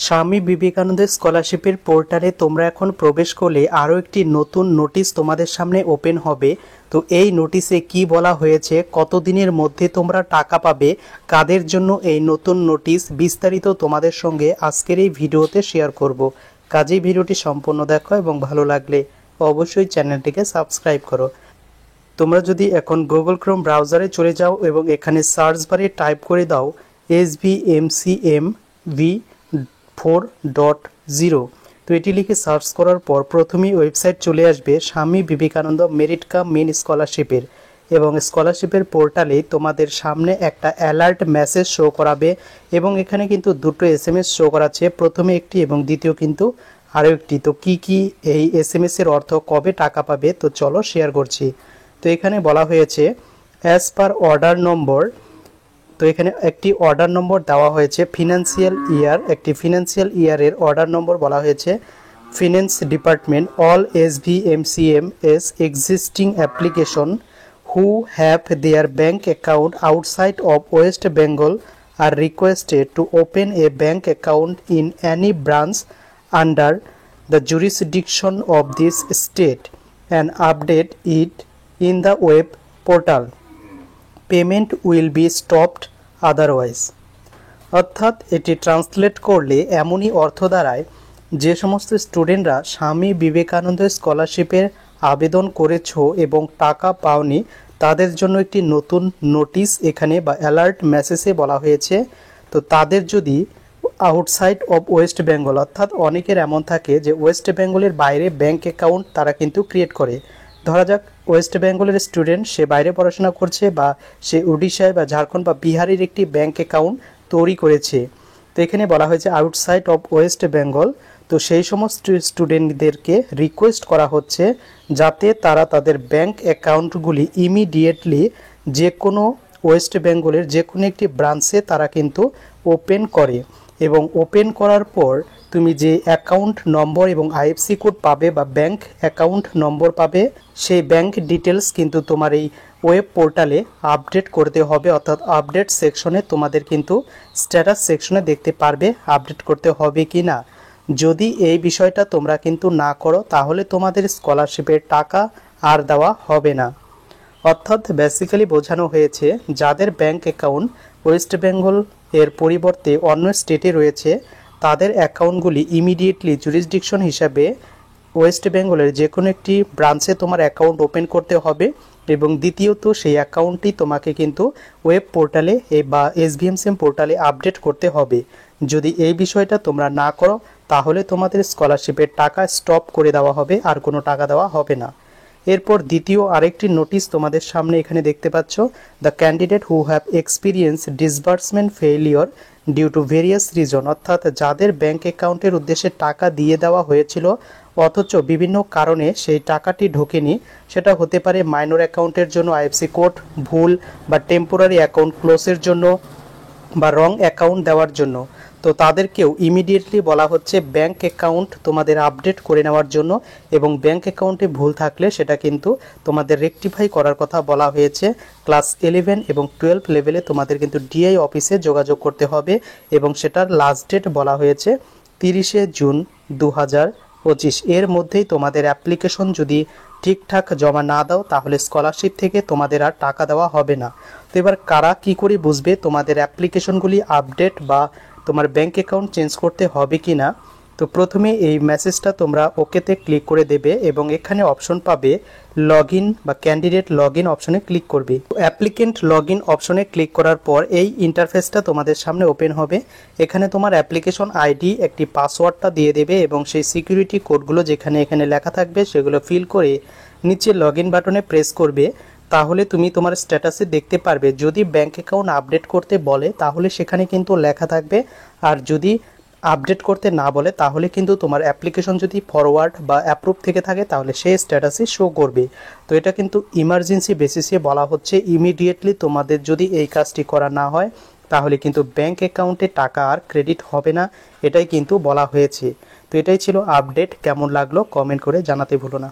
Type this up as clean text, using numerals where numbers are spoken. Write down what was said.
স্বামী বিবেকানন্দ স্কলারশিপের পোর্টালে তোমরা এখন প্রবেশ করলে আরও একটি নতুন নোটিশ তোমাদের সামনে ওপেন হবে। তো এই নোটিশে কি বলা হয়েছে, কতদিনের মধ্যে তোমরা টাকা পাবে, কাদের জন্য এই নতুন নোটিশ, বিস্তারিত তোমাদের সঙ্গে আজকের এই ভিডিওতে শেয়ার করব। কাজেই ভিডিওটি সম্পূর্ণ দেখো এবং ভালো লাগলে অবশ্যই চ্যানেলটিকে সাবস্ক্রাইব করো। তোমরা যদি এখন গুগল ক্রোম ব্রাউজারে চলে যাও এবং এখানে সার্চ বারে টাইপ করে দাও SBMCMV4.0, তো এটি লিখে সার্চ করার পর প্রথমেই ওয়েবসাইট চলে আসবে Swami Vivekananda merit cum main স্কলারশিপের, এবং স্কলারশিপের পোর্টালে তোমাদের সামনে একটা অ্যালার্ট মেসেজ শো করাবে এবং এখানে কিন্তু দুটো SMS শো করাচ্ছে, প্রথমে একটি এবং দ্বিতীয় কিন্তু আরও একটি। তো কি এই SMS এর অর্থ, কবে টাকা পাবে, তো চলো শেয়ার করছি। তো এখানে বলা হয়েছে অ্যাজ পার অর্ডার নম্বর, তো এখানে একটি অর্ডার নম্বর দেওয়া হয়েছে ফিনান্সিয়াল ইয়ার, একটি ফিনান্সিয়াল ইয়ারের অর্ডার নম্বর বলা হয়েছে। Finance department all SBMCMS existing application who have their bank account outside of West Bengal are requested to open a bank account in any branch under the jurisdiction of this state and update it in the web portal. Payment will be stopped otherwise. অর্থাৎ এটি translate করলে এমনই অর্থ দাঁড়ায়, যে সমস্ত স্টুডেন্টরা স্বামী বিবেকানন্দ স্কলারশিপের আবেদন করেছো এবং টাকা পাওনি, তাদের জন্য একটি নতুন নোটিশ এখানে বা অ্যালার্ট মেসেজে বলা হয়েছে। তো তাদের যদি আউটসাইড অফ ওয়েস্ট বেঙ্গল, অর্থাৎ অনেকের এমন থাকে যে ওয়েস্ট বেঙ্গলের বাইরে ব্যাঙ্ক অ্যাকাউন্ট তারা কিন্তু ক্রিয়েট করে। ধরা যাক ওয়েস্ট বেঙ্গলের স্টুডেন্ট, সে বাইরে পড়াশোনা করছে বা সে উড়িষ্যায় বা ঝাড়খণ্ড বা বিহারের একটি ব্যাঙ্ক অ্যাকাউন্ট তৈরি করেছে। তো এখানে বলা হয়েছে আউটসাইড অফ ওয়েস্ট বেঙ্গল, তো সেই সমস্ত স্টুডেন্টদেরকে রিকোয়েস্ট করা হচ্ছে যাতে তারা তাদের ব্যাঙ্ক অ্যাকাউন্টগুলি ইমিডিয়েটলি যে কোনো ওয়েস্ট বেঙ্গলের যে কোনো একটি ব্রাঞ্চে তারা কিন্তু ওপেন করে, এবং ওপেন করার পর তুমি যে অ্যাকাউন্ট নম্বর এবং IFSC কোড পাবে বা ব্যাঙ্ক অ্যাকাউন্ট নম্বর পাবে, সেই ব্যাঙ্ক ডিটেলস কিন্তু তোমার এই ওয়েব পোর্টালে আপডেট করতে হবে। অর্থাৎ আপডেট সেকশনে তোমাদের কিন্তু স্ট্যাটাস সেকশনে দেখতে পারবে আপডেট করতে হবে কি না। যদি এই বিষয়টা তোমরা কিন্তু না করো তাহলে তোমাদের স্কলারশিপের টাকা আর দেওয়া হবে না। অর্থাৎ বেসিক্যালি বোঝানো হয়েছে যাদের ব্যাঙ্ক অ্যাকাউন্ট ওয়েস্ট বেঙ্গল এর পরিবর্তে অন্য স্টেটে রয়েছে, তাদের অ্যাকাউন্টগুলি ইমিডিয়েটলি জুরিসডিকশন হিসাবে ওয়েস্ট বেঙ্গলের যে কোনো একটি ব্রাঞ্চে তোমার অ্যাকাউন্ট ওপেন করতে হবে, এবং দ্বিতীয়ত সেই অ্যাকাউন্টটি তোমাকে কিন্তু ওয়েব পোর্টালে বা SBMCM পোর্টালে আপডেট করতে হবে। যদি এই বিষয়টা তোমরা না করো তাহলে তোমাদের স্কলারশিপের টাকা স্টপ করে দেওয়া হবে, আর কোনো টাকা দেওয়া হবে না। এরপর দ্বিতীয় আরেকটি নোটিশ তোমাদের সামনে এখানে দেখতে পাচ্ছ, the candidate who have experience disbursement failure due to various reason, অর্থাৎ যাদের ব্যাঙ্ক অ্যাকাউন্টের উদ্দেশ্যে টাকা দিয়ে দেওয়া হয়েছিল অথচ বিভিন্ন কারণে সেই টাকাটি ঢোকেনি, সেটা হতে পারে মাইনর অ্যাকাউন্টের জন্য IFSC কোড ভুল, বা টেম্পোরারি অ্যাকাউন্ট ক্লোজের জন্য, বা রং অ্যাকাউন্ট দেওয়ার জন্য। তো তাদেরকেও ইমিডিয়েটলি বলা হচ্ছে ব্যাঙ্ক অ্যাকাউন্ট তোমাদের আপডেট করে নেওয়ার জন্য, এবং ব্যাঙ্ক অ্যাকাউন্টে ভুল থাকলে সেটা কিন্তু তোমাদের রেকটিফাই করার কথা বলা হয়েছে। ক্লাস 11 এবং 12 লেভেলে তোমাদের কিন্তু DI অফিসে যোগাযোগ করতে হবে, এবং সেটার লাস্ট ডেট বলা হয়েছে 30শে জুন 2025। এর মধ্যেই তোমাদের অ্যাপ্লিকেশন যদি ঠিকঠাক জমা না দাও তাহলে স্কলারশিপ থেকে তোমাদের আর টাকা দেওয়া হবে না। তো এবার কারা কি করে বুঝবে তোমাদের অ্যাপ্লিকেশনগুলি আপডেট বা তোমার ব্যাঙ্ক অ্যাকাউন্ট চেঞ্জ করতে হবে কি না? তো প্রথমে এই মেসেজটা তোমরা ওকেতে ক্লিক করে দেবে এবং এখানে অপশন পাবে লগইন বা ক্যান্ডিডেট লগইন অপশনে ক্লিক করবে। অ্যাপ্লিকেন্ট লগইন অপশনে ক্লিক করার পর এই ইন্টারফেসটা তোমাদের সামনে ওপেন হবে। এখানে তোমার অ্যাপ্লিকেশন আইডি, একটি পাসওয়ার্ডটা দিয়ে দেবে এবং সেই সিকিউরিটি কোডগুলো যেখানে এখানে লেখা থাকবে সেগুলো ফিল করে নিচে লগইন বাটনে প্রেস করবে। তাহলে তুমি তোমার স্ট্যাটাসে দেখতে পারবে, যদি ব্যাঙ্ক অ্যাকাউন্ট আপডেট করতে বলে তাহলে সেখানে কিন্তু লেখা থাকবে, আর যদি আপডেট করতে না বলে তাহলে কিন্তু তোমার অ্যাপ্লিকেশন যদি ফরওয়ার্ড বা অ্যাপ্রুভ থেকে থাকে তাহলে সেই স্ট্যাটাসে শো করবে। তো এটা কিন্তু ইমার্জেন্সি বেসিসে বলা হচ্ছে, ইমিডিয়েটলি তোমাদের যদি এই কাজটি করা না হয় তাহলে কিন্তু ব্যাঙ্ক অ্যাকাউন্টে টাকা আর ক্রেডিট হবে না, এটাই কিন্তু বলা হয়েছে। তো এটাই ছিল আপডেট। কেমন লাগলো কমেন্ট করে জানাতে ভুলো না।